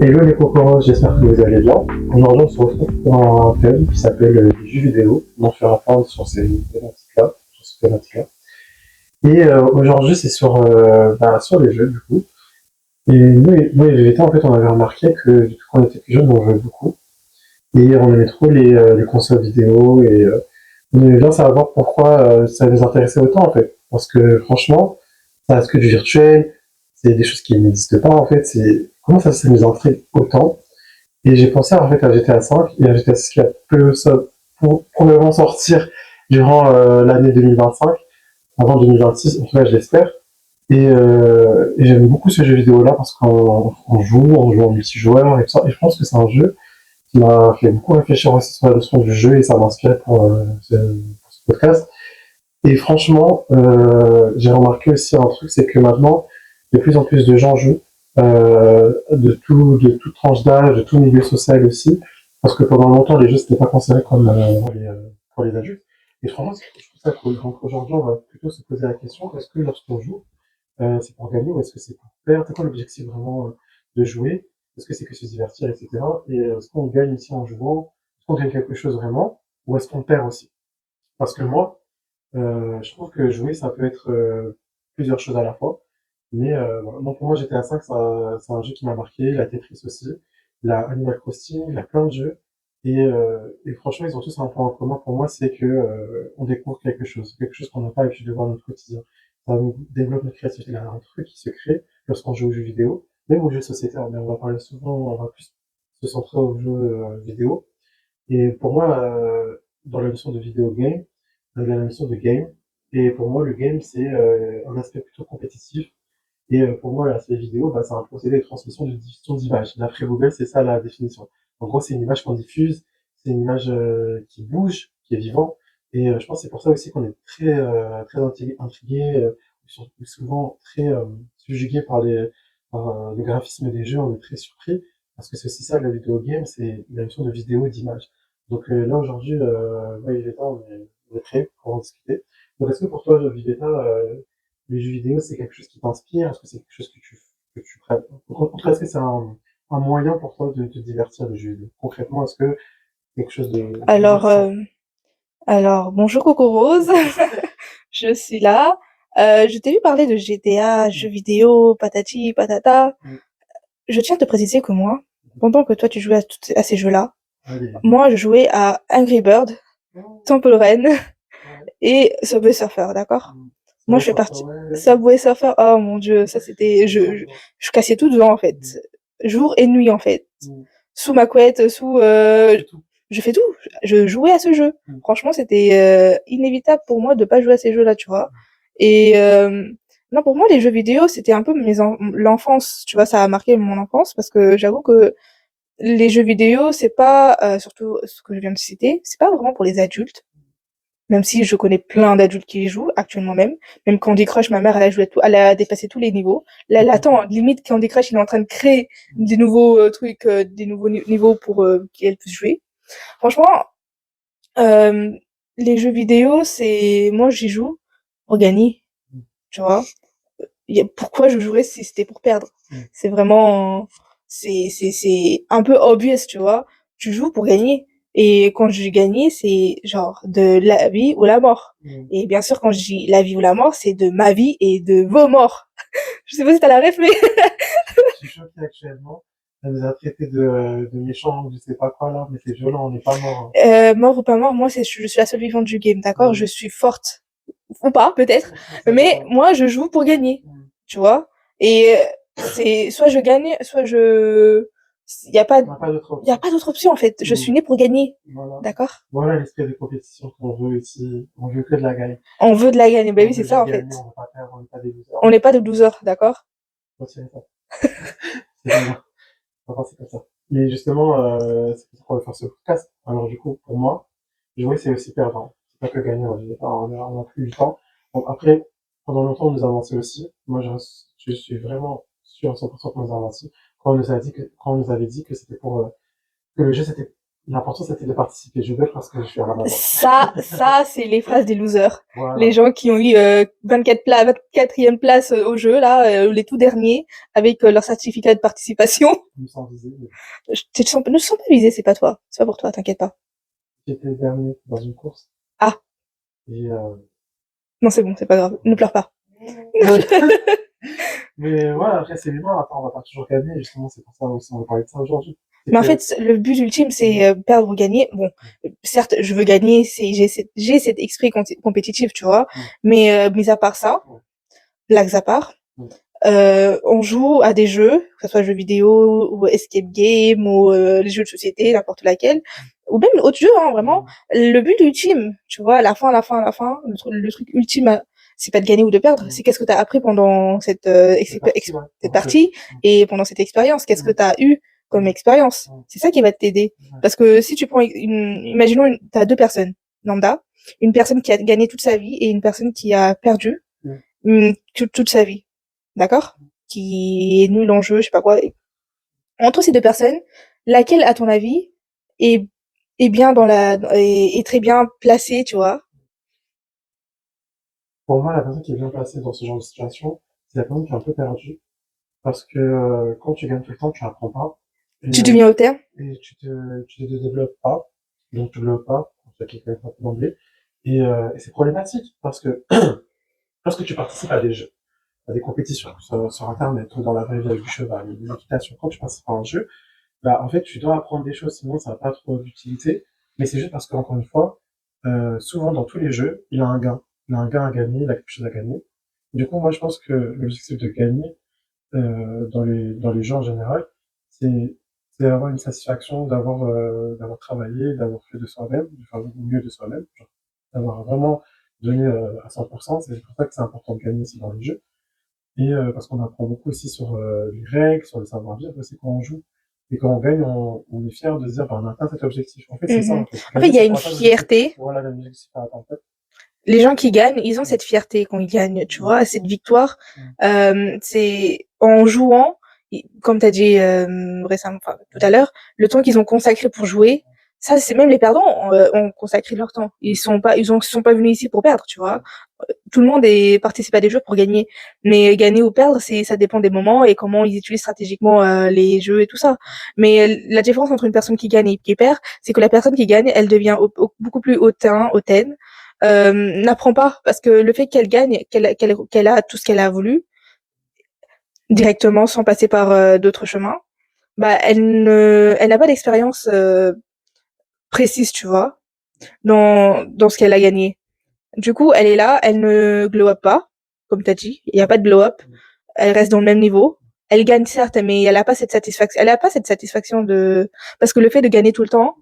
Hello les cocoros, j'espère que vous allez bien. Aujourd'hui, on se retrouve pour un thème qui s'appelle les jeux vidéo. On fera part sur ces thématiques-là, sur cette thématique-là. Et aujourd'hui, c'est sur les jeux, du coup. Et nous et Vérité, en fait, on avait remarqué que depuis qu'on était plus jeunes, on jouait beaucoup. Et on aimait trop les consoles vidéo. Et on aimait bien savoir pourquoi ça nous intéressait autant, en fait. Parce que franchement, ça reste que du virtuel. C'est des choses qui n'existent pas, en fait. Comment ça nous intrigue autant? Et j'ai pensé en fait à GTA 5 et à GTA 6 qui a probablement sortir durant l'année 2025, avant 2026, en tout cas je l'espère. Et j'aime beaucoup ce jeu vidéo là parce qu'on joue en multijoueur et tout ça. Et je pense que c'est un jeu qui m'a fait beaucoup réfléchir aussi sur la notion du jeu et ça m'a inspiré pour ce podcast. Et franchement, j'ai remarqué aussi un truc, c'est que maintenant, de plus en plus de gens jouent, de toute tranche d'âge, de tout milieu social aussi, parce que pendant longtemps, les jeux, c'était pas considéré comme pour les adultes. Et franchement, je trouve ça cool. Donc aujourd'hui, on va plutôt se poser la question, est-ce que lorsqu'on joue, c'est pour gagner ou est-ce que c'est pour perdre? C'est quoi l'objectif vraiment de jouer? Est-ce que c'est que se divertir, etc. Et est-ce qu'on gagne ici en jouant? Est-ce qu'on gagne quelque chose vraiment? Ou est-ce qu'on perd aussi? Parce que moi, je trouve que jouer, ça peut être plusieurs choses à la fois. Mais voilà. Donc pour moi, GTA 5, c'est un jeu qui m'a marqué, la Tetris aussi, la Animal Crossing, il y a plein de jeux. Et franchement, ils ont tous un point en commun pour moi, c'est que on découvre quelque chose qu'on n'a pas l'habitude de voir dans notre quotidien. Ça nous développe notre créativité. Il y a un truc qui se crée lorsqu'on joue aux jeux vidéo, même aux jeux de société, hein, mais on va parler souvent, on va plus se centrer aux jeux vidéo. Et pour moi, dans la notion de vidéo game, la notion de game, et pour moi, le game, c'est un aspect plutôt compétitif. Et pour moi, l'aspect vidéo, bah, c'est un procédé de transmission de diffusion d'images. D'après Google, c'est ça la définition. En gros, c'est une image qu'on diffuse, c'est une image qui bouge, qui est vivant. Et je pense que c'est pour ça aussi qu'on est très intrigué, surtout souvent très subjugué par le graphisme des jeux. On est très surpris parce que c'est aussi ça la vidéo game, c'est la notion de vidéo et d'image. Donc là aujourd'hui, moi et Vivetta, on est prêts pour en discuter. Donc est-ce que pour toi, Vivetta, les jeux vidéo, c'est quelque chose qui t'inspire? Est-ce que c'est quelque chose que tu ferais? Au contraire, est-ce que c'est un moyen pour toi de te divertir, le jeu vidéo? Concrètement, est-ce que c'est quelque chose de Alors, divertissant? bonjour Coco Rose, je suis là. Je t'ai vu parler de GTA, Mm. jeux vidéo, patati patata. Mm. Je tiens à te préciser que moi, pendant que toi tu jouais à ces jeux-là, Allez. moi je jouais à Angry Bird, Oh, Temple Run ouais. et Subway Surfer, d'accord? Mm. Ça Moi va, je fais ça partie. ouais. Subway Surfer, oh mon dieu, ça c'était, Je vois, je vois. je cassais tout devant en fait, Mm. jour et nuit en fait, Mm. sous ma couette, sous, Tu fais tout. je fais tout. Je jouais à ce jeu. Mm. Franchement, c'était inévitable pour moi de pas jouer à ces jeux-là, tu vois. Et non, pour moi, les jeux vidéo, c'était un peu l'enfance, tu vois, ça a marqué mon enfance parce que j'avoue que les jeux vidéo, c'est pas, surtout ce que je viens de citer, c'est pas vraiment pour les adultes. Même si je connais plein d'adultes qui y jouent actuellement même. Même Candy Crush, ma mère, elle a joué elle a dépassé tous les niveaux. Là, elle attend, limite Candy Crush, il est en train de créer des nouveaux trucs, des nouveaux niveaux pour qu'elle puisse jouer. Franchement, euh, les jeux vidéo, c'est, moi, j'y joue pour gagner, Mm. tu vois. Pourquoi je jouerais si c'était pour perdre? Mm. C'est vraiment, c'est un peu obvious, tu vois. Tu joues pour gagner. Et quand je gagne, c'est genre de la vie ou la mort. Mm. Et bien sûr, quand je dis la vie ou la mort, c'est de ma vie et de vos morts. Je sais pas si t'as la ref, mais Je suis choqué actuellement. Elle nous a traité de méchants ou je sais pas quoi là, mais c'est violent, on n'est pas mort. mort ou pas mort, moi, je suis la seule vivante du game, Hein. d'accord? Je suis forte. Ou pas, peut-être. Ça Mais dépend. moi, je joue pour gagner, Mm. tu vois. Et c'est soit je gagne, soit je... Il y a pas, On n'a pas d'autre il y a option. pas d'autre option, en fait. Je Mm. suis née pour gagner, Voilà. d'accord? Voilà l'esprit de compétition qu'on veut ici. On veut que de la gagne. On veut de la gagne. Ben On oui, c'est veut ça, juste en fait. gagner, on veut pas perdre, on n'est pas des losers. On n'est pas de losers, d'accord? Retirez ça. C'est pas bien. On va penser comme ça. Mais justement, c'est pour ça qu'on va faire ce podcast. Alors du coup, pour moi, jouer c'est aussi perdre. Hein. C'est pas que gagner, on a plus du temps. Donc après, pendant longtemps, on nous a menti aussi. Moi, je suis vraiment sûr à 100% qu'on nous a menti. Quand on nous avait dit que c'était que le jeu c'était L'important, c'était de participer. Je vais parce que je suis à la maman. Ça, c'est les phrases des losers. Les Voilà. gens qui ont eu 24e place au jeu, là, les tout derniers, avec leur certificat de participation. Je me sens visé. Ne se sens pas visé, c'est pas toi. C'est pas pour toi, t'inquiète pas. J'étais le dernier dans une course. Ah, Et, non, c'est bon, c'est pas grave. Ne pleure pas. mais voilà, après, c'est humain. Attends, on va pas toujours gagner. Justement, c'est pour ça aussi, on va parler de ça aujourd'hui. C'est Mais en que, fait, le but ultime, c'est perdre ou gagner. Bon, certes, je veux gagner, j'ai cet esprit compétitif, tu vois. ouais, Mais mis à part ça, ouais, blagues à part, ouais, on joue à des jeux, que ce soit jeux vidéo ou escape game ou les jeux de société, n'importe laquelle, ou même autre jeu, hein, vraiment. Le but ultime, tu vois, à la fin, le truc ultime, c'est pas de gagner ou de perdre, ouais. c'est qu'est-ce que t'as appris pendant C'est parti, ouais. cette Donc, partie et pendant cette expérience, qu'est-ce que ouais, t'as eu comme expérience. ouais, C'est ça qui va t'aider. ouais, Parce que si tu prends imaginons, t'as deux personnes, lambda, une personne qui a gagné toute sa vie et une personne qui a perdu ouais. toute sa vie. D'accord? Qui est nul en jeu, je sais pas quoi. Entre ces deux personnes, laquelle, à ton avis, est, est bien est très bien placée, tu vois? Pour moi, la personne qui est bien placée dans ce genre de situation, c'est la personne qui est un peu perdue. Parce que quand tu gagnes tout le temps, tu apprends pas. Tu deviens auteur? Et tu te développes pas. Donc, tu ne développes pas, pour ceux qui connaissent un peu l'anglais. Et c'est problématique parce que lorsque tu participes à des jeux, à des compétitions sur Internet ou dans la vraie vie avec du cheval, des équitations, quand tu participes à un jeu, bah, en fait, tu dois apprendre des choses, sinon ça n'a pas trop d'utilité. Mais c'est juste parce qu'encore une fois, souvent dans tous les jeux, il y a un gain. Il y a un gain à gagner, il a quelque chose à gagner. Du coup, moi, je pense que l'objectif de gagner, dans les jeux en général, c'est, c'est avoir une satisfaction d'avoir travaillé, d'avoir fait de soi-même, de faire le mieux de soi-même, genre, d'avoir vraiment donné à 100%. C'est pour ça que c'est important de gagner aussi dans les jeux. Et parce qu'on apprend beaucoup aussi sur les règles, sur le savoir-vivre, c'est quand on joue. Et quand on gagne, on est fier de se dire, bah, on a atteint cet objectif. En fait, c'est ça, Mhm. en fait. En fait, Gagner, il y c'est a pour une atteindre l'objectif. fierté. Voilà l'objectif à atteindre. En fait. Les gens qui gagnent, ils ont Ouais, cette fierté quand ils gagnent, tu vois, cette victoire. ouais, C'est en jouant, comme tu as dit récemment, enfin, tout à l'heure, le temps qu'ils ont consacré pour jouer, ça, c'est même les perdants ont consacré leur temps. Ils sont pas venus ici pour perdre, tu vois. Tout le monde participe à des jeux pour gagner, mais gagner ou perdre, ça dépend des moments et comment ils utilisent stratégiquement les jeux et tout ça. Mais la différence entre une personne qui gagne et qui perd, c'est que la personne qui gagne, elle devient beaucoup plus hautaine, n'apprend pas parce que le fait qu'elle gagne, qu'elle a tout ce qu'elle a voulu directement sans passer par d'autres chemins, bah elle n'a pas d'expérience précise, tu vois, dans ce qu'elle a gagné. Du coup, elle est là, elle ne glow up pas, comme t'as dit, il y a pas de glow up, elle reste dans le même niveau. Elle gagne certes, mais elle a pas cette satisfaction. Elle a pas cette satisfaction de parce que le fait de gagner tout le temps,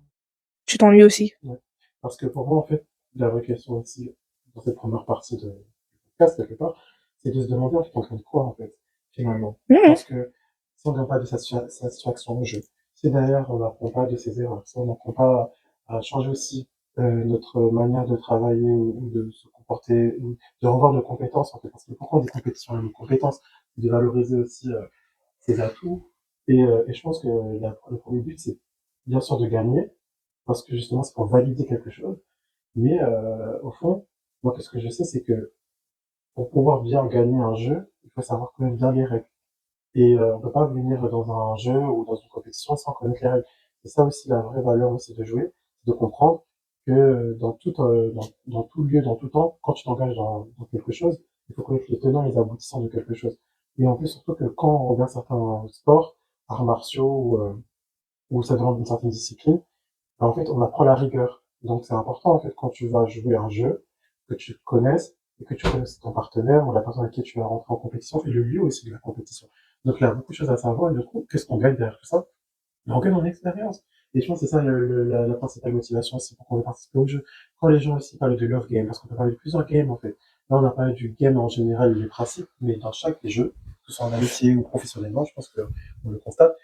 tu t'ennuies aussi. ouais. Parce que pour moi, en fait, la vraie question aussi, dans cette première partie de podcast, quelque part, c'est de se demander, en fait, on fait quoi, en fait, finalement. Mhm. Parce que si on n'a pas de satisfaction au jeu, si derrière on n'apprend pas de ses erreurs, si on n'apprend pas à changer aussi notre manière de travailler ou de se comporter, ou de revoir nos compétences, en fait, parce que pourquoi on dit compétition, nos compétences, de valoriser aussi ses atouts. Et je pense que le premier but, c'est bien sûr de gagner, parce que justement, c'est pour valider quelque chose. Mais au fond, moi, ce que je sais, c'est que pour pouvoir bien gagner un jeu, il faut savoir connaître bien les règles. Et on peut pas venir dans un jeu ou dans une compétition sans connaître les règles. C'est ça aussi la vraie valeur aussi de jouer, c'est de comprendre que dans tout lieu, dans tout temps, quand tu t'engages dans quelque chose, il faut connaître les tenants et les aboutissants de quelque chose. Et en plus, surtout que quand on regarde certains sports, arts martiaux ou ça demande une certaine discipline, ben, en fait, on apprend la rigueur. Donc c'est important en fait quand tu vas jouer un jeu, que tu connaisses et que tu connaisses ton partenaire ou la personne avec qui tu vas rentrer en compétition et le lieu aussi de la compétition. Donc il y a beaucoup de choses à savoir et du coup, qu'est-ce qu'on gagne derrière tout ça? Ben, on gagne en expérience. Et je pense que c'est ça la principale motivation aussi pour qu'on ait participé au jeu. Quand les gens aussi parlent de love game, parce qu'on peut parler de plusieurs games en fait. Là, on a parlé du game en général, les principes, mais dans chaque jeu, que ce soit en amitié ou professionnellement, je pense que on le constate,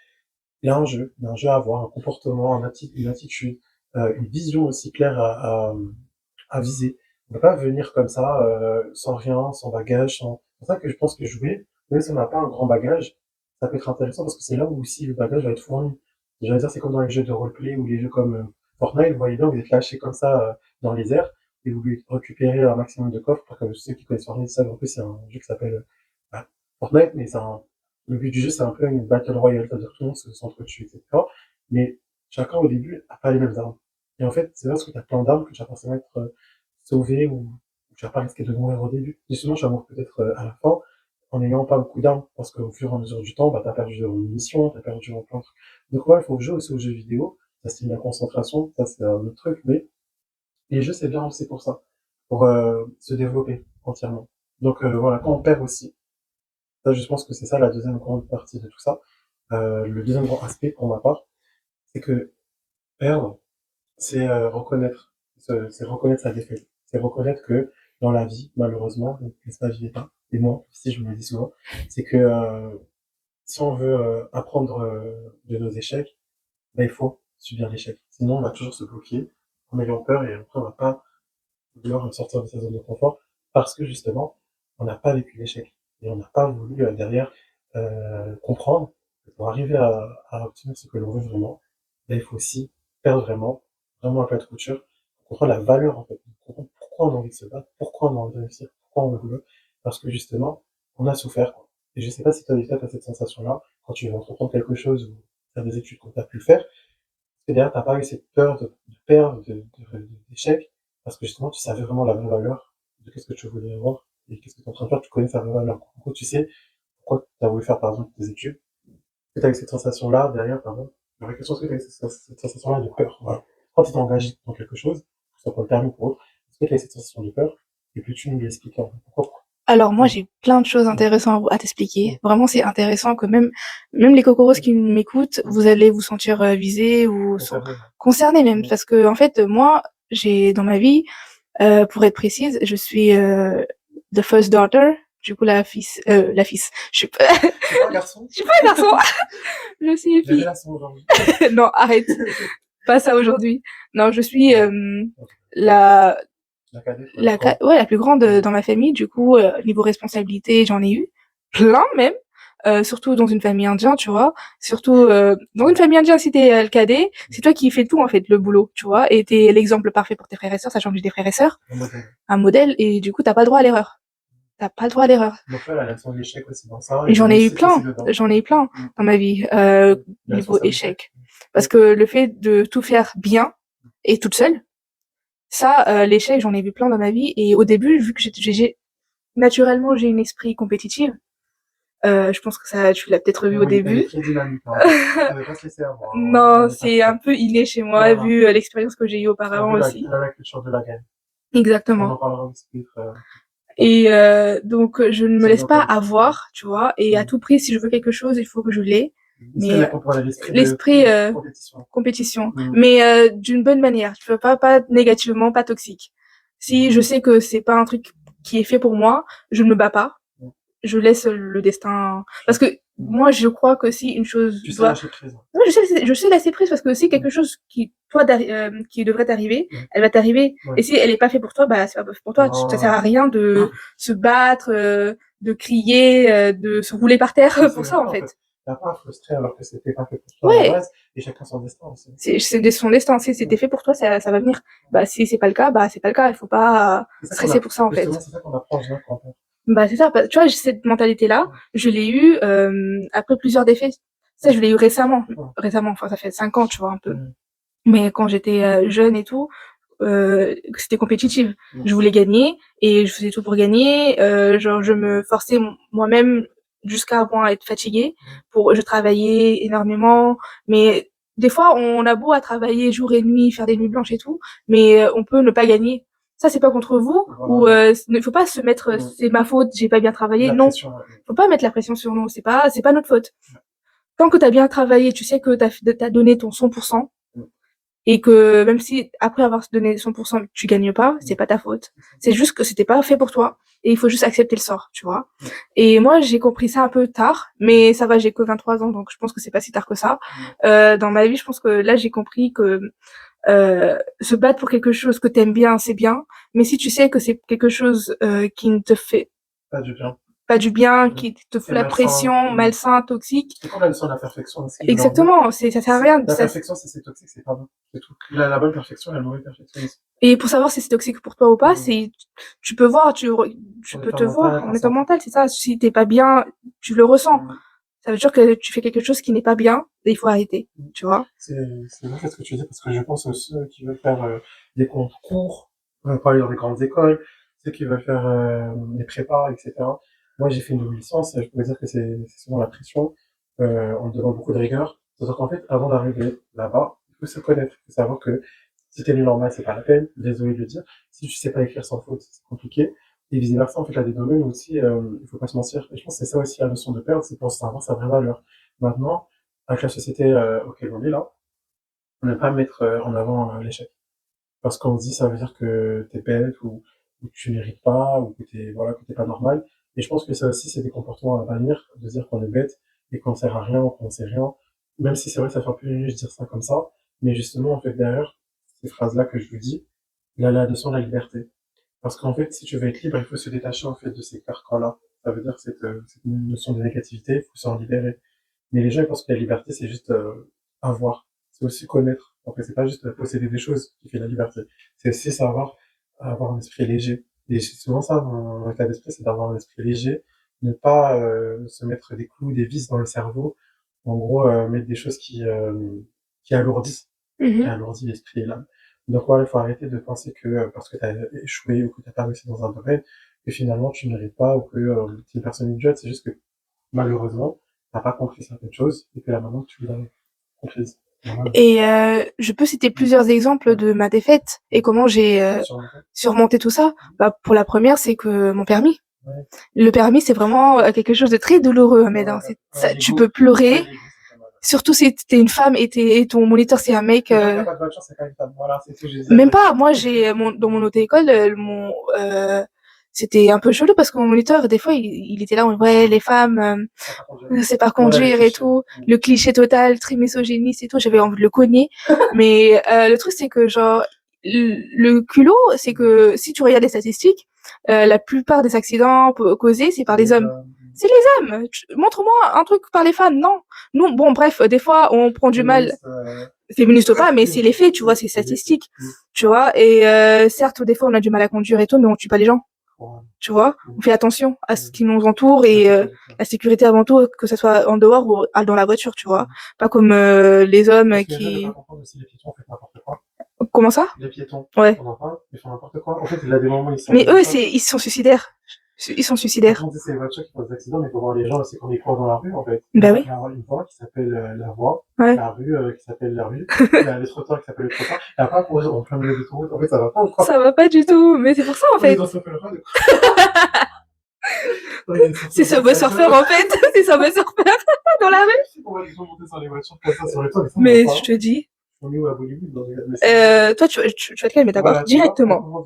il y a un jeu à avoir, un comportement, une attitude, une vision aussi claire à viser. On ne peut pas venir comme ça, sans rien, sans bagage, sans... C'est pour ça que je pense que jouer, même si on n'a pas un grand bagage, ça peut être intéressant parce que c'est là où aussi le bagage va être fourni. J'allais dire, c'est comme dans les jeux de roleplay ou les jeux comme Fortnite, vous voyez bien, vous êtes lâché comme ça dans les airs et vous récupérez un maximum de coffres. Comme ceux qui connaissent Fortnite, ça, en plus, c'est un jeu qui s'appelle bah, Fortnite, mais le but du jeu, c'est un peu une battle royale, c'est-à-dire que tout le monde s'entretue, etc. Mais chacun, au début, n'a pas les mêmes armes. Et en fait, c'est parce que tu as plein d'armes que tu vas forcément être sauvé ou tu vas pas risquer de mourir au début. Justement, tu vas mourir peut-être à la fin en n'ayant pas beaucoup d'armes, parce qu'au fur et à mesure du temps, bah, t'as perdu en munitions, t'as perdu en plein de trucs. Donc ouais, il faut jouer aussi aux jeux vidéo, ça c'est la concentration, ça c'est un autre truc, mais les jeux c'est bien aussi pour ça, pour se développer entièrement. Donc voilà, quand on perd aussi, ça je pense que c'est ça la deuxième grande partie de tout ça. Le deuxième grand aspect pour ma part, c'est que perdre, c'est c'est reconnaître sa défaite, c'est reconnaître que dans la vie, malheureusement, n'est-ce pas, vie pas, et moi, si je me le dis souvent, c'est que si on veut apprendre de nos échecs, ben, il faut subir l'échec. Sinon, on va toujours se bloquer en ayant peur et après, on va pas vouloir sortir de sa zone de confort parce que justement, on n'a pas vécu l'échec et on n'a pas voulu derrière comprendre que pour arriver à obtenir ce que l'on veut vraiment, ben, il faut aussi perdre vraiment, vraiment un peu de couture, pour comprendre la valeur en fait, pour comprendre pourquoi on a envie de se battre, pourquoi on a envie de réussir, pourquoi on veut, parce que justement, on a souffert, quoi. Et je sais pas si toi, tu as cette sensation-là, quand tu veux entreprendre quelque chose ou faire des études qu'on t'a pu faire, et derrière, t'as pas eu cette peur de perdre, d'échec, parce que justement, tu savais vraiment la vraie valeur de qu'est-ce que tu voulais avoir et qu'est-ce que tu es en train de faire, tu connais sa vraie valeur. En gros, tu sais pourquoi tu as voulu faire, par exemple, tes études. Et tu as eu cette sensation-là, derrière, pardon. La vraie question, est-ce que tu as eu cette sensation-là de peur? Voilà. Quand tu t'es engagé dans quelque chose, que ce soit pour le permis ou pour autre, est-ce que tu as eu cette sensation de peur? Et puis tu nous l'expliquer, en fait, pourquoi? Alors moi, Mm. j'ai plein de choses Mm. intéressantes à t'expliquer. Vraiment, c'est intéressant que même les cocoros qui m'écoutent, vous allez vous sentir visés ou Concerné. concernés même, Mm. parce que en fait, moi, j'ai dans ma vie, pour être précise, je suis the first daughter, du coup la fils. Je suis pas, C'est pas un garçon? je suis pas un garçon, je suis une fille. Révélation aujourd'hui. Non, arrête, pas ça aujourd'hui. Non, je suis la La cadette, la grande. ouais, la plus grande Mm. dans ma famille. Du coup, niveau responsabilité, j'en ai eu plein même. Surtout dans une famille indienne, tu vois. Surtout dans une famille indienne, si t'es le cadet, c'est toi qui fais tout en fait, le boulot, tu vois. Et t'es l'exemple parfait pour tes frères et sœurs, sachant que j'ai des frères et sœurs, Un modèle. un modèle. Et du coup, t'as pas le droit à l'erreur. T'as pas le droit à l'erreur. Donc là, la leçon de l'échec aussi dans ça, Et et de j'en ai eu réussite aussi plein, dedans. j'en ai eu plein Mm. dans ma vie, La niveau responsabilité. échec. Parce que le fait de tout faire bien et toute seule, ça, l'échec, j'en ai vu plein dans ma vie. Et au début, vu que naturellement, j'ai un esprit compétitif. Je pense que ça, tu l'as peut-être vu au Oui, elle est début. très dynamique, hein. Elle veut pas se laisser avoir, hein. Non, Elle est c'est un parfaite. peu inné chez moi, Voilà. vu l'expérience que j'ai eue auparavant aussi. Elle a la culture de la gagne. On Exactement. en parlera aussi peut-être. Et donc, je ne me C'est laisse bien pas comme ça. avoir, tu vois. Et à tout prix, si je veux quelque chose, il faut que je l'ai. L'esprit Mais de voilà, l'esprit de l'esprit compétition. compétition, Mm. mais d'une bonne manière. Tu veux pas négativement, pas toxique. Si je sais que c'est pas un truc qui est fait pour moi, je ne me bats pas. Mm. Je laisse le destin. Parce que moi, je crois que si une chose Tu sais doit. lâcher prise. Oui, je sais lâcher prise parce que si quelque chose qui toi qui devrait t'arriver, elle va t'arriver. Ouais. Et si elle est pas faite pour toi, bah c'est pas fait pour toi. Non. Ça sert à rien de se battre, de crier, de se rouler par terre C'est pour vrai, ça en en fait. fait. T'as pas à frustrer alors que c'était pas fait pour toi à la Ouais, base, et chacun son destin aussi. c'est son destin. Si c'était fait pour toi, ça va venir. Bah si c'est pas le cas, bah c'est pas le cas. Il faut pas C'est ça qu'on stresser a, pour ça en fait. justement, c'est ça qu'on apprend en général quand on perd. Bah c'est ça. Tu vois, cette mentalité-là, je l'ai eue après plusieurs défaites. Ça, je l'ai eu récemment. Récemment, enfin ça fait 5 ans, tu vois un peu. Mm. Mais quand j'étais jeune et tout, c'était compétitif. Je voulais gagner et je faisais tout pour gagner. Genre, je me forçais moi-même jusqu'à point être fatiguée. Je travaillais énormément, mais des fois, on a beau à travailler jour et nuit, faire des nuits blanches et tout, mais on peut ne pas gagner. Ça, c'est pas contre vous, ou il faut pas se mettre, c'est ma faute, j'ai pas bien travaillé. La Non, pression, faut pas mettre la pression sur nous. C'est pas notre faute. Tant que t'as bien travaillé, tu sais que t'as donné ton 100%, et que même si après avoir donné 100%, tu gagnes pas, c'est pas ta faute. C'est juste que c'était pas fait pour toi et il faut juste accepter le sort, tu vois. Et moi, j'ai compris ça un peu tard, mais ça va, j'ai que 23 ans, donc je pense que c'est pas si tard que ça. Dans ma vie, je pense que là, j'ai compris que se battre pour quelque chose que t'aimes bien, c'est bien, mais si tu sais que c'est quelque chose qui ne te fait pas du bien. pas du bien, qui te fout C'est la malsain. pression, malsain, toxique. C'est comme la notion de la perfection aussi. Exactement, ça sert à rien. La perfection, c'est toxique, c'est pas bon. C'est tout. Il a la bonne perfection, la mauvaise perfection aussi. Et pour savoir si c'est toxique pour toi ou pas, c'est, tu peux voir, tu peux te voir en état mental, c'est ça. Si t'es pas bien, tu le ressens. Ça veut dire que tu fais quelque chose qui n'est pas bien, et il faut arrêter, tu vois. C'est vrai ce que tu dis, parce que je pense aux ceux qui veulent faire des concours, on va pas aller dans les grandes écoles, ceux qui veulent faire des prépas, etc. Moi, j'ai fait une double licence, je peux dire que c'est souvent la pression, on te demande beaucoup de rigueur. C'est-à-dire qu'en fait, avant d'arriver là-bas, il faut se connaître, il faut savoir que si t'es nul en maths, c'est pas la peine, désolé de le dire. Si tu sais pas écrire sans faute, c'est compliqué. Et vice versa, en fait, il y a des domaines où aussi, il faut pas se mentir. Et je pense que c'est ça aussi la notion de perdre, c'est pour savoir sa vraie valeur. Maintenant, avec la société auquel on est là, on ne pas mettre en avant l'échec. Parce qu'on se dit, ça veut dire que t'es bête ou que tu mérites pas ou que t'es pas normal. Et je pense que ça aussi, c'est des comportements à bannir, de dire qu'on est bête et qu'on sert à rien ou qu'on sait rien. Même si c'est vrai, ça fait un peu nul de dire ça comme ça. Mais justement, en fait, derrière ces phrases-là que je vous dis, il y a la notion de la liberté. Parce qu'en fait, si tu veux être libre, il faut se détacher, en fait, de ces carcans-là. Ça veut dire cette notion de négativité, il faut s'en libérer. Mais les gens, ils pensent que la liberté, c'est juste avoir. C'est aussi connaître. En fait, c'est pas juste posséder des choses qui fait la liberté. C'est aussi savoir avoir un esprit léger. Et c'est souvent ça, mon état d'esprit, c'est d'avoir un esprit léger, ne pas se mettre des clous, des vis dans le cerveau. En gros, mettre des choses qui alourdissent, qui alourdissent l'esprit et l'âme. Donc voilà, il faut arrêter de penser que parce que tu as échoué ou que tu pas réussi dans un domaine, que finalement tu ne mérites pas ou que tu es une personne idiote. C'est juste que malheureusement, t'as pas compris certaines choses et que là maintenant tu l'as comprise. Voilà. Et je peux citer plusieurs exemples de ma défaite et comment j'ai surmonté tout ça. Bah, pour la première, c'est que mon permis. Ouais. Le permis, c'est vraiment quelque chose de très douloureux, Ahmed. Hein. Tu peux pleurer. Surtout si t'es une femme et ton moniteur c'est un mec. T'as pas de voiture, c'est quand même femme. Voilà, c'est tout. Même pas. Moi, dans mon auto-école, c'était un peu chelou parce que mon moniteur, des fois, il était là, ouais, les femmes, c'est pas conduire et tout. Le cliché total, très misogyniste et tout. J'avais envie de le cogner. Mais le truc, c'est que genre, le culot, c'est que si tu regardes les statistiques, la plupart des accidents causés, c'est par les hommes. C'est les hommes. Montre-moi un truc par les femmes. Non. Non, bon, bref, des fois, on prend du mal. Féministe ou pas, mais c'est les faits, tu vois, c'est statistique. Tu vois, et certes, des fois, on a du mal à conduire et tout, mais on tue pas les gens. Tu vois, on fait attention à ce qui nous entoure et la sécurité avant tout, que ce soit en dehors ou dans la voiture, tu vois. Pas comme les hommes qui... Comment ça? Les piétons. Ouais. On en parle, ils font n'importe quoi. En fait, il y a des moments où ils sont... Mais eux, ils sont suicidaires. Ils sont suicidaires. C'est les voitures qui font des accidents, mais il faut voir les gens aussi quand ils courent dans la rue, en fait. Bah oui. Il y a une voie qui s'appelle la voie, ouais. La rue qui s'appelle la rue, il y a le trottoir qui s'appelle le trottoir. Il y a pas pour en plein milieu de tout. En fait, ça va pas ou quoi? Ça va pas du tout, mais c'est pour ça, en fait. C'est Subway Surfer, en fait. C'est Subway Surfer dans la rue. On va les gens monter sur les voitures comme ça sur le toit, mais je te dis. On est où à Bollywood? Toi, tu vas te calmer, d'accord? Voilà, directement.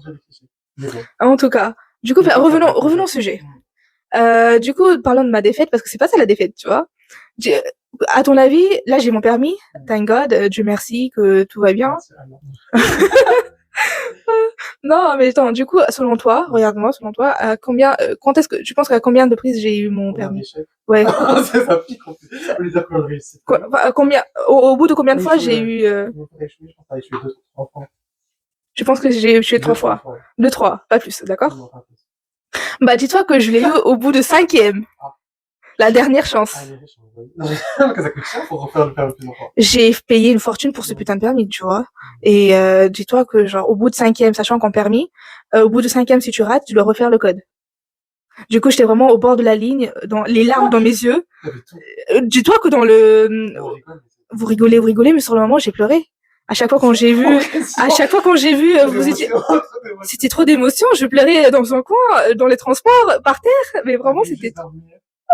En tout cas, du coup, revenons au sujet. Du coup, parlons de ma défaite, parce que c'est pas ça la défaite, tu vois. À ton avis, là, j'ai mon permis. Thank God, Dieu merci, que tout va bien. Non, mais attends, du coup, selon toi, regarde-moi, selon toi, quand est-ce que tu penses qu'à combien de prises j'ai eu mon permis? Ouais. C'est ça pique, en plus. On les a pas réussi. Au bout de combien de fois j'ai eu, Je pense que t'as échoué 2-3 fois. Je pense que j'ai échoué 3 fois. 2-3, pas plus, d'accord? Bah, dis-toi que je l'ai eu au bout de 5e. La dernière chance. J'ai payé une fortune pour ce putain de permis, tu vois. Et dis-toi que genre au bout de 5e, sachant qu'en permis, au bout de 5e, si tu rates, tu dois refaire le code. Du coup, j'étais vraiment au bord de la ligne, dans les larmes dans mes yeux. Dis-toi que dans le... Vous rigolez, mais sur le moment, j'ai pleuré. À chaque fois quand j'ai vu, vous étiez, c'était trop d'émotions. Je pleurais dans un coin, dans les transports, par terre. Mais vraiment, c'était...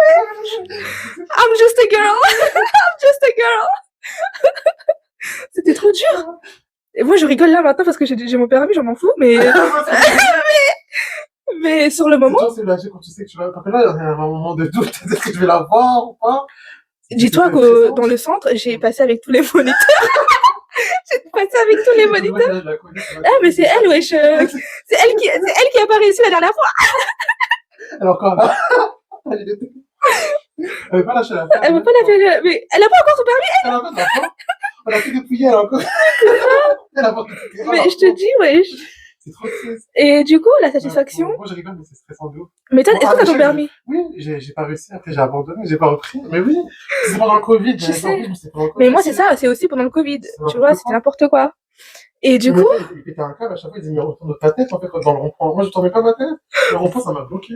I'm just a girl. I'm just a girl. C'était trop dur. Et moi, je rigole là maintenant parce que j'ai mon permis, j'en m'en fous, mais... mais sur le moment... C'est lâché quand tu sais que tu vas... Parce que là, il y a un moment de doute, est-ce que je vais la voir ou pas? Dis-toi que dans le centre, j'ai passé avec tous les moniteurs. J'ai passé avec tous les moniteurs. Ah, mais c'est elle, wesh. C'est elle qui a pas réussi la dernière fois. Alors quoi, là? Elle était... Elle avait pas lâché l'affaire. Elle veut pas la faire, mais elle a pas encore son permis. Elle a pas d'enfant. On a tout dépouillé, elle a encore. Elle a pas tout dépouillé. Mais je te dis, wesh. C'est trop triste. Et du coup, la Ouais, satisfaction. moi, je rigole, mais c'est stressant de ouf. Mais Bon, est-ce à que t'as ton l'échec, permis? oui, j'ai pas réussi. Après, j'ai abandonné, j'ai pas repris. Mais oui, c'est pendant le Covid. Je J'avais pas repris, sais. mais c'était pendant le Mais Covid moi, c'est aussi. ça, c'est aussi pendant le Covid. C'est Tu vois, n'importe c'était quoi. n'importe quoi. Et du Le coup, mec, il pétait un câble, à chaque fois, il disait, mais retourne de ta tête, en fait, dans le rond-point. Moi, je tournais pas ma tête. Le rond-point, ça m'a bloqué.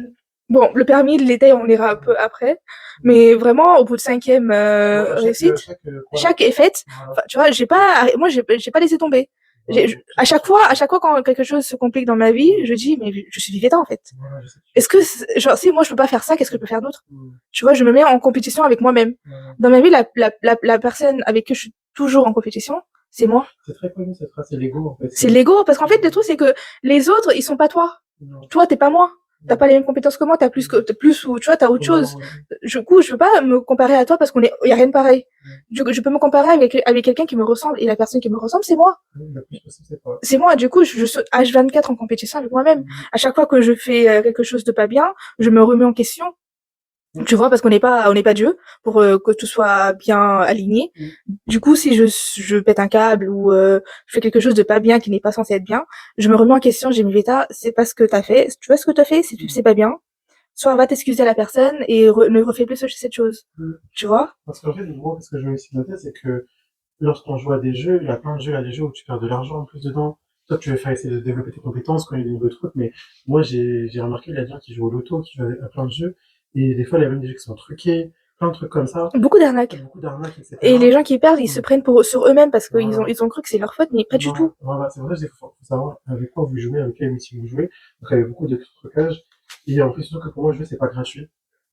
bon, le permis, le détail, on ira un peu après. Mais vraiment, au bout de 5e Moi, réussite, quoi, chaque est faite. voilà. Enfin, tu vois, moi, j'ai pas laissé tomber. Ouais, À chaque fois quand quelque chose se complique dans ma vie, je dis, mais je suis Vivetta, en fait. voilà, je sais. Est-ce que, genre, si moi je peux pas faire ça, qu'est-ce que je peux faire d'autre? Mm. Tu vois, je me mets en compétition avec moi-même. Voilà. Dans ma vie, la personne avec qui je suis toujours en compétition, c'est moi. C'est très connu, cette phrase, c'est l'ego, en fait. C'est l'ego, parce qu'en fait, le truc, c'est que les autres, ils sont pas toi. Non. Toi, t'es pas moi. T'as pas les mêmes compétences que moi, t'as plus, ou, tu vois, t'as autre chose. Du coup, je veux pas me comparer à toi parce y a rien de pareil. Je peux me comparer avec quelqu'un qui me ressemble, et la personne qui me ressemble, c'est moi. La plus possible, c'est pas. C'est moi. Du coup, je suis H24 en compétition avec moi-même. À chaque fois que je fais quelque chose de pas bien, je me remets en question. Tu vois, parce qu'on n'est pas Dieu pour que tout soit bien aligné. Du coup, si je pète un câble ou je fais quelque chose de pas bien qui n'est pas censé être bien, je me remets en question. J'ai mis Veta, c'est pas ce que t'as fait. Tu vois ce que t'as fait, c'est pas bien. Soit va t'excuser à la personne et ne refais plus cette chose. Tu vois? Parce qu'en fait, moi, ce que je veux aussi noter, c'est que lorsqu'on joue à des jeux, il y a plein de jeux, il y a des jeux où tu perds de l'argent en plus dedans. Toi, tu veux faire essayer de développer tes compétences quand il y a des niveaux de trucs, mais moi, j'ai remarqué, il y a des gens qui jouent au loto, qui jouent à plein de jeux, et des fois, il y a même des jeux qui sont truqués, plein de trucs comme ça, Beaucoup d'arnaques. beaucoup d'arnaques, Et etc. les gens qui perdent, ils se prennent sur eux-mêmes parce qu'ils Voilà. ils ont cru que c'est leur faute, mais pas du Non, tout. voilà, c'est vrai, il faut savoir avec quoi vous jouez, avec quel outil vous jouez. Donc, il y avait beaucoup de trucages. Et en plus, surtout que pour moi, le jeu, c'est pas gratuit.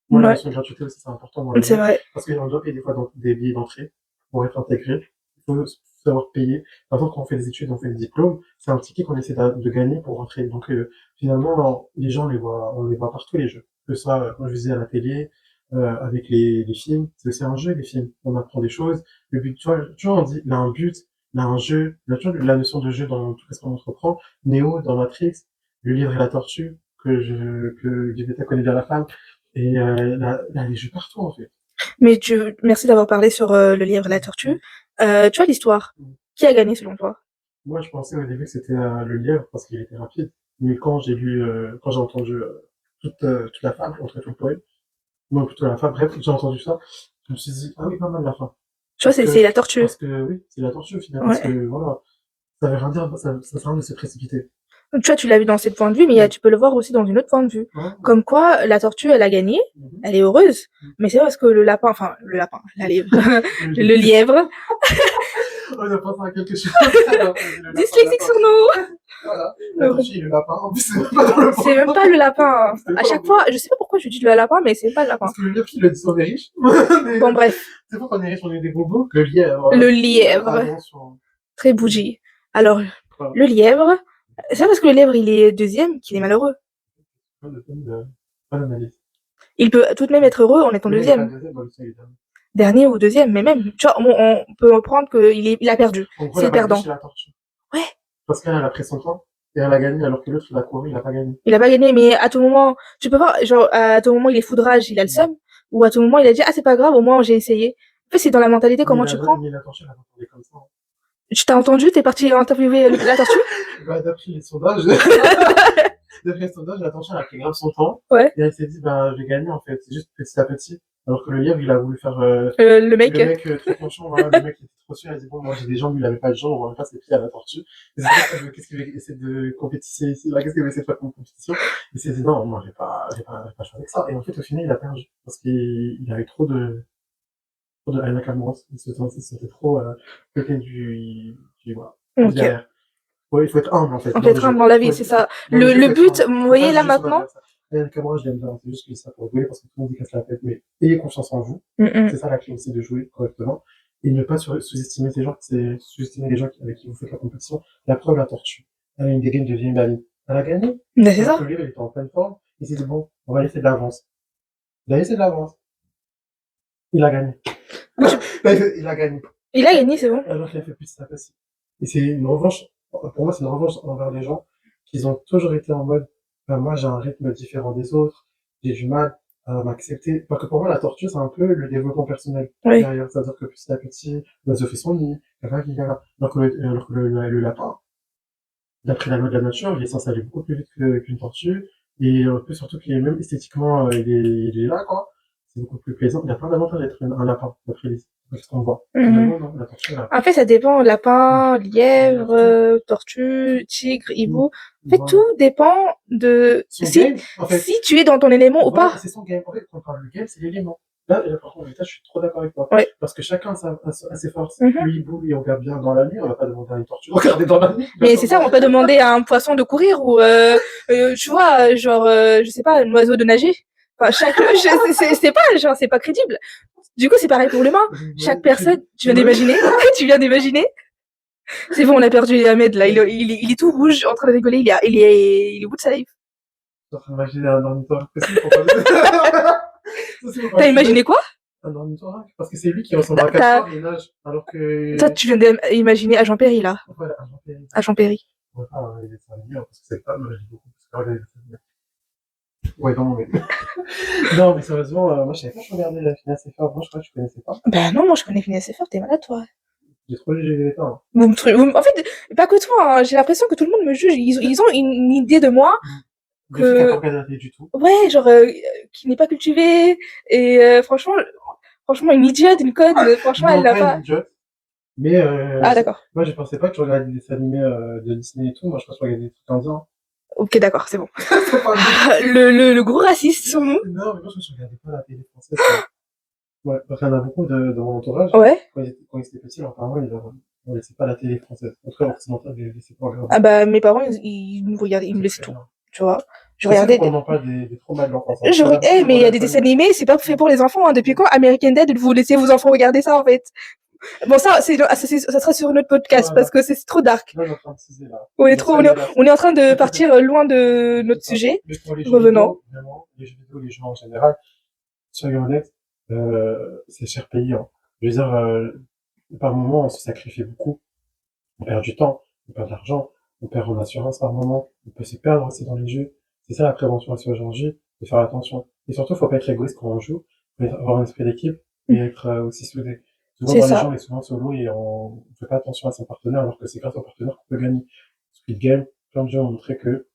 Moi, la Ouais, notion de gratuité aussi, c'est important dans le c'est jeu. vrai. Parce qu'on doit payer des fois des billets d'entrée pour être intégré. Il faut savoir payer. Par exemple, quand on fait des études, on fait des diplômes, c'est un ticket qu'on essaie de gagner pour rentrer. Donc, finalement, les gens, on les voit partout, les jeux. Que ce soit, comme je disais, à la télé, avec les films. C'est aussi un jeu, les films. On apprend des choses. Le but, tu vois, on dit, il a un but, il a un jeu. Tu vois, la notion de jeu dans tout ce qu'on entreprend. Néo, dans Matrix, le livre et la tortue, que Vegeta connaît bien la femme. Et là, les jeux partout, en fait. Mais merci d'avoir parlé sur le livre La Tortue. Tu vois l'histoire. Qui a gagné selon toi? Moi, je pensais au début que c'était le lièvre parce qu'il était rapide. Mais quand j'ai entendu toute la fable, entre tout le poème, non, plutôt la fable, bref, j'ai entendu ça, je me suis dit, ah oui, pas mal la fin. Tu vois, c'est la tortue. Parce que oui, c'est la tortue au final, parce Ouais. que voilà, ça veut rien dire, ça sert à rien de se précipiter. Tu vois, tu l'as vu dans cette point de vue, mais tu peux le voir aussi dans une autre point de vue. Ouais. Comme quoi, la tortue, elle a gagné, elle est heureuse, mais c'est parce que le lapin, la lièvre, le lièvre, On a pensé à quelque chose. dyslexique sur nous. Voilà. La tortue et le lapin. En plus, c'est même pas dans le C'est même pas le lapin. À chaque fois, je sais pas pourquoi je dis le lapin, mais c'est pas le lapin. Parce que le lièvre qui le dit, on est riche. Bon, bref. C'est pas qu'on est riche, on est des bobos. Le lièvre. Le lièvre. Très bougie. Alors, le lièvre, c'est pas parce que le lièvre, il est deuxième qu'il est malheureux. Il peut tout de même être heureux en étant deuxième. Dernier ou deuxième, mais même, tu vois, on peut prendre qu'il a perdu. C'est perdant. Ouais. Parce qu'elle a pris son temps et elle a gagné alors que l'autre il a couru, il a pas gagné. Il a pas gagné, mais à tout moment, tu peux voir, genre, à tout moment il est foudrage, il a le seum, ou à tout moment il a dit, ah c'est pas grave, au moins j'ai essayé. En fait, c'est dans la mentalité, comment tu prends. Mais la tortue, elle a pas parlé comme ça. Tu t'as entendu, t'es parti interviewer la tortue? Bah, d'après les sondages, la tortue, elle a pris grave son temps. Ouais. Et elle s'est dit, bah, j'ai gagné, en fait. C'est juste petit à petit. Alors que le lièvre, il a voulu faire, le mec trop conchant, voilà, le mec, il était trop sûr, il a dit, bon, moi, j'ai des jambes, il avait pas de jambes, on va pas ses pieds à la tortue. Et c'est pour ça qu'est-ce qu'il veut essayer de compétition ici, là, qu'est-ce qu'il veut essayer de faire comme compétition? Il s'est dit, non, moi, j'ai pas choisi ça. Et en fait, au final, il a perdu. Parce qu'il avait trop de haine à Cameroun. C'était trop, quelqu'un voilà. Okay. Ouais, il faut être humble, en fait. On peut être humble dans la vie, c'est ça. Le but, vous voyez là maintenant. Cameroun, je l'aime bien, c'est juste que ça pour rigoler parce que tout le monde dit casse la tête, mais ayez confiance en vous. C'est ça la clé aussi de jouer correctement. Et ne pas sous-estimer les gens, c'est sous-estimer les gens avec qui vous faites la compétition. La preuve, la tortue. Elle a une dégaine de vieille mamie. Elle a gagné. Mais c'est ça. Le livre, il était en pleine forme. Il s'est dit, bon, on va laisser de l'avance. Il a laissé de l'avance. Il a gagné. Il a gagné. Il a gagné, c'est bon. Alors qu'il a fait plus de ça aussi. Et c'est une revanche, pour moi, c'est une revanche envers les gens qui ont toujours été en mode, ben, moi, j'ai un rythme différent des autres, j'ai du mal à m'accepter. Parce que pour moi, la tortue, c'est un peu le développement personnel Oui. derrière. C'est-à-dire que petit à petit, l'oiseau fait son nid, alors que le lapin, d'après la loi de la nature, il est censé aller beaucoup plus vite qu'une tortue. Et surtout qu'il est même esthétiquement, il est là, quoi. C'est beaucoup plus plaisant. Il y a plein d'avantages d'être un lapin, d'après ce qu'on voit. Mhm. Finalement, non, la tortue, là. En fait, ça dépend. Lapin, Il y a lièvre, tout. tortue, tigre, hibou. En fait, Voilà. tout dépend de Son game, en fait. si tu es dans ton élément ou Voilà, pas. c'est son game. En fait, quand on parle de game, c'est l'élément. Là, par contre, je suis trop d'accord avec toi. Ouais. Parce que chacun a ses forces. Mhm. Le hibou, il regarde bien dans la nuit, on va pas demander à une tortue de regarder dans la nuit. Mais c'est ça, on peut demander à un poisson de courir ou, tu vois, genre, je sais pas, un oiseau de nager. Enfin, c'est pas, genre, c'est pas crédible. Du coup, c'est pareil pour l'humain. Chaque personne, tu viens d'imaginer, tu viens d'imaginer. C'est bon, on a perdu Ahmed, là. Il est tout rouge, en train de rigoler. Il est bout de salive. Je suis en train d'imaginer un ornithorynque possible pour pas T'as imaginé quoi? un ornithorynque. Parce que c'est lui qui ressemble à un castor, il nage. Alors que. Toi, tu viens d'imaginer Agent Perry, là. Voilà, un Jean-Pierre. Agent Perry. Ouais, les dessins animés, parce que c'est pas mal, j'ai beaucoup plus regardé les dessins animés. Ouais, non, mais. Non, mais sérieusement, moi, je savais pas que je regardais la finale assez fort. Moi, je crois que je connaissais pas. Ben non, moi je connais Phineas et Ferb, t'es malade toi. J'ai trop léger les temps. En fait, pas que toi, hein, j'ai l'impression que tout le monde me juge. Ils ont une idée de moi Le fait qu'elle que, pas regardé la télé du tout. ouais, genre, qui n'est pas cultivée. Et franchement, une idiote, une conne, franchement, elle Non, l'a pas une pas. idiote. Mais Ah d'accord. moi, je pensais pas que tu regardais des dessins animés de Disney et tout. Moi, je pense que je regardais des trucs indiens. Ok, d'accord, c'est bon. C'est pas Le gros raciste sur nous. Non, mais moi, je regardais pas la télé française. Quoi. Ouais, parce qu'il y en a beaucoup de mon entourage. Ouais. Quand ils étaient petits, leurs parents, on laissait pas la télé française. En tout cas, occidentale, ils laissaient pas regarder. Ah bah mes parents, ils me regardaient, ils me laissaient tout. Tu vois. Je C'est sûr regardais qu'on des... n'en parle des traumas de l'enfance. Hein. Il y en a Eh, beaucoup mais dans il y a la des dessins famille. animés, c'est pas fait pour les enfants. Hein. Depuis quand American Dad, vous laissez vos enfants regarder ça en fait? Bon, ça sera sur notre podcast Voilà. parce que c'est trop dark. Là, on est en train de teaser, là. On est Donc, trop, ça y est, là. on est en train de partir loin de notre sujet. Mais pour les jeux Revenons. vidéo, vraiment, les jeux vidéo, les jeux en général, soyons honnêtes, c'est cher payé. Hein. Je veux dire, par moment, on se sacrifie beaucoup. On perd du temps, on perd de l'argent, on perd en assurance par moment, on peut se perdre aussi dans les jeux. C'est ça la prévention aussi aujourd'hui, de faire attention. Et surtout, faut pas être égoïste quand on joue, faut avoir un esprit d'équipe et être aussi soudé. Souvent C'est dans les jeux, ça. on est souvent solo et on fait pas attention à son partenaire alors que c'est grâce au partenaire qu'on peut gagner. Squid Game, plein de jeux ont montré que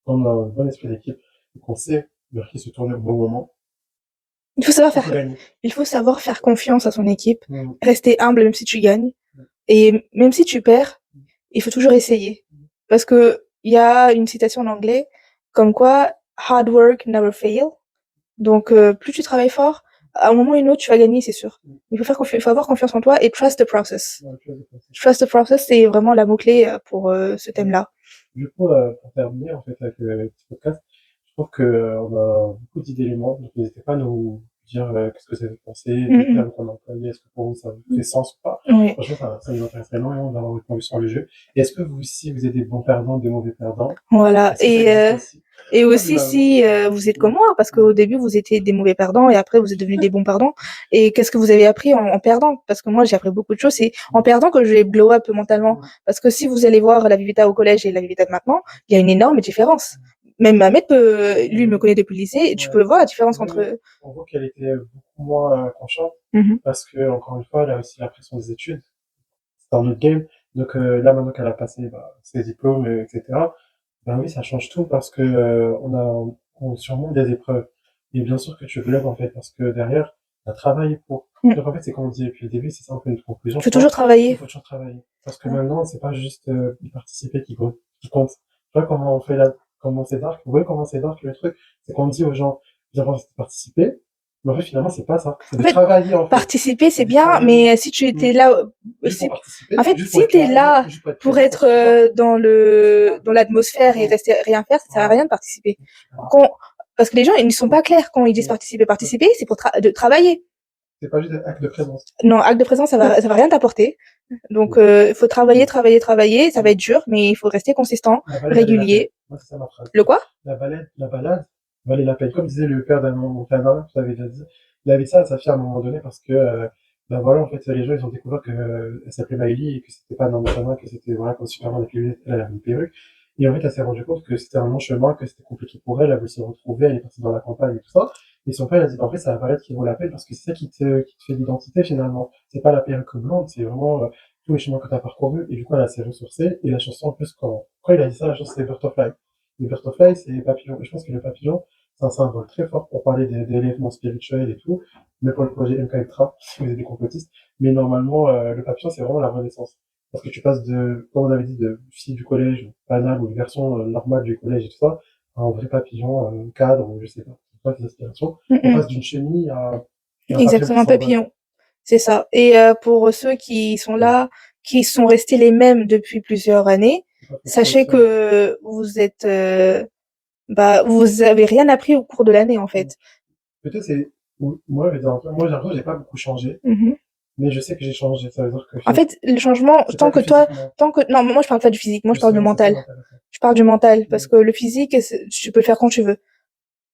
quand on a un bon esprit d'équipe et qu'on sait vers qui se tourner au bon moment, Il faut savoir on peut faire, gagner. il faut savoir faire confiance à son équipe, Mm. rester humble même si tu gagnes. Et même si tu perds, il faut toujours essayer. Parce que il y a une citation en anglais comme quoi hard work never fail. Donc plus tu travailles fort, à un moment ou à un autre tu vas gagner, c'est sûr. Il faut avoir confiance en toi et trust the process. Ouais, tu vois, c'est comme ça. Trust the process, c'est vraiment la mot-clé pour ce thème-là. Du coup, pour terminer, en fait, avec le petit podcast, je trouve que on a beaucoup d'éléments, donc n'hésitez pas à nous dire qu'est-ce que vous avez pensé, des termes qu'on a employés, est-ce que pour vous ça fait sens ou pas. Oui. Franchement, ça nous intéresse énormément d'avoir votre point de vue sur le jeu. Et est-ce que vous aussi, vous êtes des bons perdants, des mauvais perdants? Voilà. Est-ce que ça existe aussi? Et Moi, aussi si vous êtes comme moi, parce qu'au début vous étiez des mauvais perdants et après vous êtes devenus des bons perdants. Et qu'est-ce que vous avez appris en perdant? Parce que moi j'ai appris beaucoup de choses. C'est en perdant que j'ai blow up mentalement. Parce que si vous allez voir la Vivita au collège et la Vivita de maintenant, il y a une énorme différence. Même Ahmed lui me connaît depuis le lycée, et tu peux voir la différence entre. On voit qu'elle était beaucoup moins consciente parce que, encore une fois, elle a aussi la pression des études. C'est un autre game. Donc là, maintenant qu'elle a passé ses diplômes, etc., ben oui, ça change tout parce que on surmonte des épreuves. Et bien sûr que tu te lèves en fait parce que derrière, tu as travaillé pour. Donc en fait, c'est comme on dit depuis le début, c'est ça un peu une conclusion. Il faut toujours travailler. Il faut toujours travailler. Parce que maintenant, c'est pas juste y participer qui compte. Tu vois comment on fait là, comment c'est dark. Vous voyez comment c'est dark le truc? C'est qu'on dit aux gens, viens voir, c'est de participer. Mais en fait, finalement, c'est pas ça. C'est de travailler, en fait. Participer, c'est bien, mais si tu étais là, en fait, si t'es là pour être dans l'atmosphère et rester rien faire, ça sert à rien de participer. Parce que les gens, ils ne sont pas clairs quand ils disent participer. Participer, c'est pour de travailler. C'est pas juste un acte de présence. Non, acte de présence, ça va rien t'apporter. Donc, il faut travailler. Ça va être dur, mais il faut rester consistant, régulier. Moi, c'est ça ma phrase. Le quoi? La balade valait la peine. Comme disait le père d'un Montana, je l'avais déjà dit. Il avait ça à sa fille à un moment donné parce que, ben voilà, en fait, les gens, ils ont découvert elle s'appelait Miley et que c'était pas un Montana, que c'était, voilà, comme Superman avec elle avait une perruque. Et en fait, elle s'est rendue compte que c'était un long chemin, que c'était compliqué pour elle, elle voulait se retrouver, elle est partie dans la campagne et tout ça. Et son père, il a dit, en fait, c'est la palette qui vaut la peine parce que c'est ça qui te fait l'identité finalement. C'est pas la perruque blonde, c'est vraiment tous les chemins que tu as parcourus. Et du coup, elle s'est ressourcée. Et la chanson, en plus, quand il a dit ça, la chanson, c'est Butterfly. Et Butterfly, c'est papillon. Et je pense que le papillon, c'est un symbole très fort pour parler d'éléments spirituels et tout. Mais pour le projet MK Ultra, si vous êtes des complotistes. Mais normalement, le papillon, c'est vraiment la renaissance. Parce que tu passes de, comme on avait dit, de fille du collège, banale ou une version normale du collège et tout ça, à un vrai papillon, cadre, ou je sais pas des aspirations. On passe d'une chenille à un papillon qui Exactement, un s'envole. papillon. C'est ça. Et pour ceux qui sont là, qui sont restés les mêmes depuis plusieurs années, C'est pas faux sachez aussi, hein. que vous êtes, vous avez rien appris au cours de l'année en fait. Peut-être c'est, moi, je vais dire un peu, moi, j'ai l'impression que j'ai pas beaucoup changé, Mhm. mais je sais que j'ai changé. Ça veut dire que En fait, le changement, c'est pas que physiquement. tant que, non, moi je parle pas du physique, moi je parle du Justement, c'est ça mental. l'intéressant. Je parle du mental parce Mm. que le physique, tu peux le faire quand tu veux.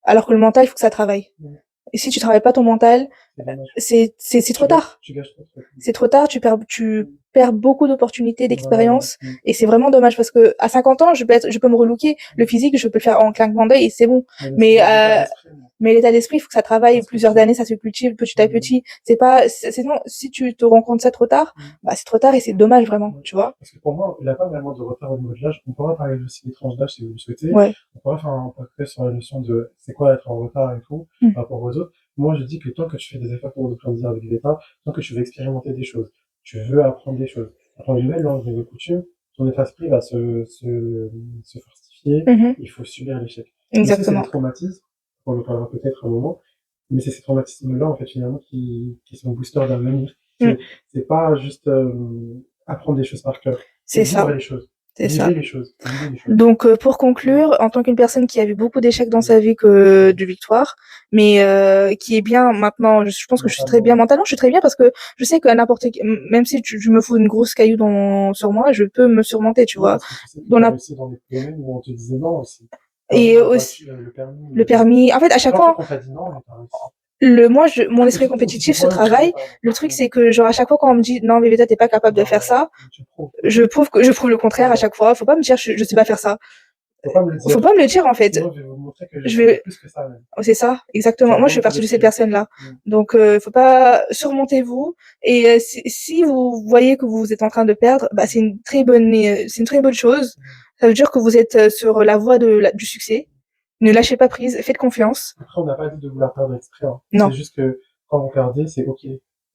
Alors que le mental, il faut que ça travaille. Mm. Et si tu travailles pas ton mental, C'est dommage. c'est trop tard. Tu gâches trop de trucs. C'est trop tard, tu Mm. perds beaucoup d'opportunités, Voilà. d'expériences, Mm. et c'est vraiment dommage parce que à 50 ans, je peux me relooker. Le physique, je peux le faire en claquement d'œil et c'est bon. Mais Mais, l'état d'esprit, non. l'état d'esprit, il faut que ça travaille Ça se plusieurs cultive. années, ça se cultive petit à Mm. petit. C'est pas, c'est non, si tu te rends compte ça trop tard, Mm. bah, c'est trop tard et c'est dommage vraiment, Ouais. tu vois. Parce que pour moi, il n'y a pas vraiment de retard au niveau de l'âge. On pourra parler aussi des tranches d'âge si vous le souhaitez. Ouais. On pourra faire un podcast sur la notion de c'est quoi être en retard et tout, Mm. par rapport aux autres. Moi, je dis que tant que tu fais des efforts pour te plaisir avec l'État, tant que tu veux expérimenter des choses, tu veux apprendre des choses, apprendre une nouvelle langue, une nouvelle coutume, ton état d'esprit va se fortifier. Mhm. Il faut subir l'échec. Mais est-ce que c'est des Exactement. traumatismes? On en parlera peut-être un moment. Mais c'est ces traumatismes-là, en fait, finalement, qui sont boosters d'avenir. Mm. C'est pas juste apprendre des choses par cœur. C'est C'est vivre ça. les choses. C'est Vivez ça. les choses. Vivez les choses. Donc, pour conclure, en tant qu'une personne qui a vu beaucoup d'échecs dans sa vie que de victoires, mais qui est bien maintenant, je pense que je suis très bien Mentalement. mentalement, je suis très bien parce que je sais qu'à n'importe même si je me fous une grosse caillou sur moi, je peux me surmonter, tu Oui, vois. parce que tu sais que Dans tu as la, réussi dans des domaines où on te disait non aussi. Par et exemple, la aussi voiture, le permis, le permis. En fait, à il y a chaque plein de trucs fois, qu'on t'a dit non, mais t'as réussi. mon Et esprit surtout, tu te compétitif se vois le prouver, travaille. pardon. Le truc, c'est que genre à chaque fois quand on me dit non mais Vita t'es pas capable de Bah faire voilà, ça, tu prouves. je prouve le contraire à Voilà. chaque fois. Faut pas me dire je sais pas faire ça. Faut pas me le Faut dire. pas me le dire en fait. Sinon, je vais vous montrer que je Je sais faire vais plus que ça, même. C'est ça, Tu exactement. vas Moi, je voir fais l'état partie de cette d'esprit. personne-là. Mm. Donc, faut pas surmontez-vous. Et si vous voyez que vous êtes en train de perdre, bah c'est une très bonne chose. Ça veut dire que vous êtes sur la voie du succès. Ne lâchez pas prise, faites confiance. Après, on n'a pas dit de vouloir perdre exprès, hein. C'est Non. juste que quand vous perdez, c'est ok.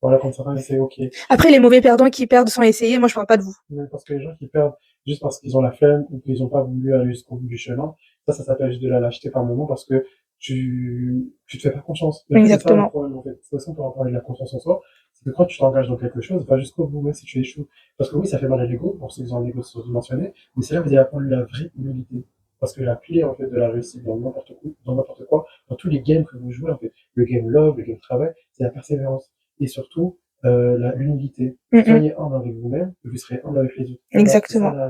Voilà, quand ça arrive, c'est ok. Après, les mauvais perdants qui perdent sans essayer, moi, je parle pas de vous. Mais parce que les gens qui perdent juste parce qu'ils ont la flemme ou qu'ils n'ont pas voulu aller jusqu'au bout du chemin, ça s'appelle juste de la lâcheté par moment parce que tu te fais pas confiance. Et en fait, c'est ça le Exactement. problème, en fait. C'est aussi pour en parler de la confiance en soi. C'est que quand tu t'engages dans quelque chose, va jusqu'au bout, même si tu échoues. Parce que oui, ça fait mal à l'ego, pour ceux qui ont un ego surdimensionné, mais c'est là que vous allez apprendre la vraie humilité. Parce que la clé, en fait, de la réussite dans n'importe quoi, dans tous les games que vous jouez, en fait, le game love, le game travail, c'est la persévérance. Et surtout, l'humilité. Mm -mm. Soyez humble avec vous-même, et vous serez humble avec les autres. Voilà, c'est ça Exactement. la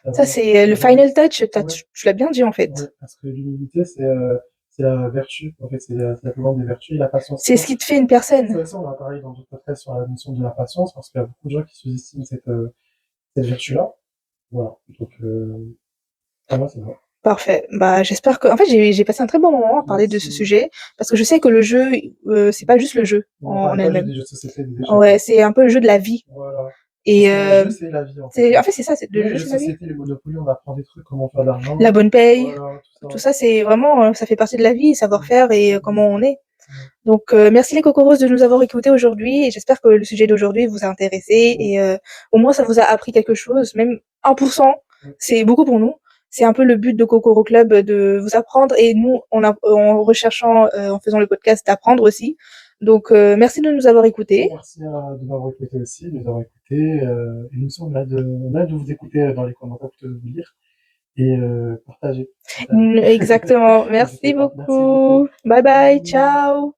Ça, vraie, c'est le la vraie. final touch. Ouais, Tu l'as bien dit, en ouais, fait. parce que l'humilité, c'est la vertu. En fait, c'est la plus grande des vertus. Et la patience. C'est ce qui te fait une personne. Ça, on va parler dans d'autres podcasts sur la notion de la patience, parce qu'il y a beaucoup de gens qui sous-estiment cette vertu-là. Voilà. Donc, pour moi, c'est vrai. Parfait. Bah, j'espère que, en fait, j'ai passé un très bon moment à parler de ce Merci. sujet parce que je sais que le jeu, c'est pas juste le jeu On en parle pas juste elle-même. des jeux de société, des échecs, Ouais, hein. c'est un peu le jeu de la vie. Voilà. Et Parce que le jeu, c'est la vie, en fait, en hein. fait, c'est ça, c'est le Même les jeu, jeux de c'est la vie. société, les Monopoly, on apprend des trucs, comment faire de La l'argent. bonne paye, Voilà, tout ça. tout ça, c'est vraiment, ça fait partie de la vie, savoir-faire et comment on est. Ouais. Donc, merci les Cocoros de nous avoir écoutés aujourd'hui et j'espère que le sujet d'aujourd'hui vous a intéressé et au moins ça vous a appris quelque chose, même 1%, Ouais. c'est beaucoup pour nous. C'est un peu le but de Kokoro Club de vous apprendre et nous, en recherchant, en faisant le podcast, d'apprendre aussi. Donc, merci de nous avoir écoutés. Merci de m'avoir écouté aussi, de nous avoir écouté. Et nous sommes là on a de vous écouter dans les commentaires, plutôt de vous lire et partager. Exactement. N'hésitez Merci pas. Merci beaucoup. beaucoup. Bye bye. Ciao.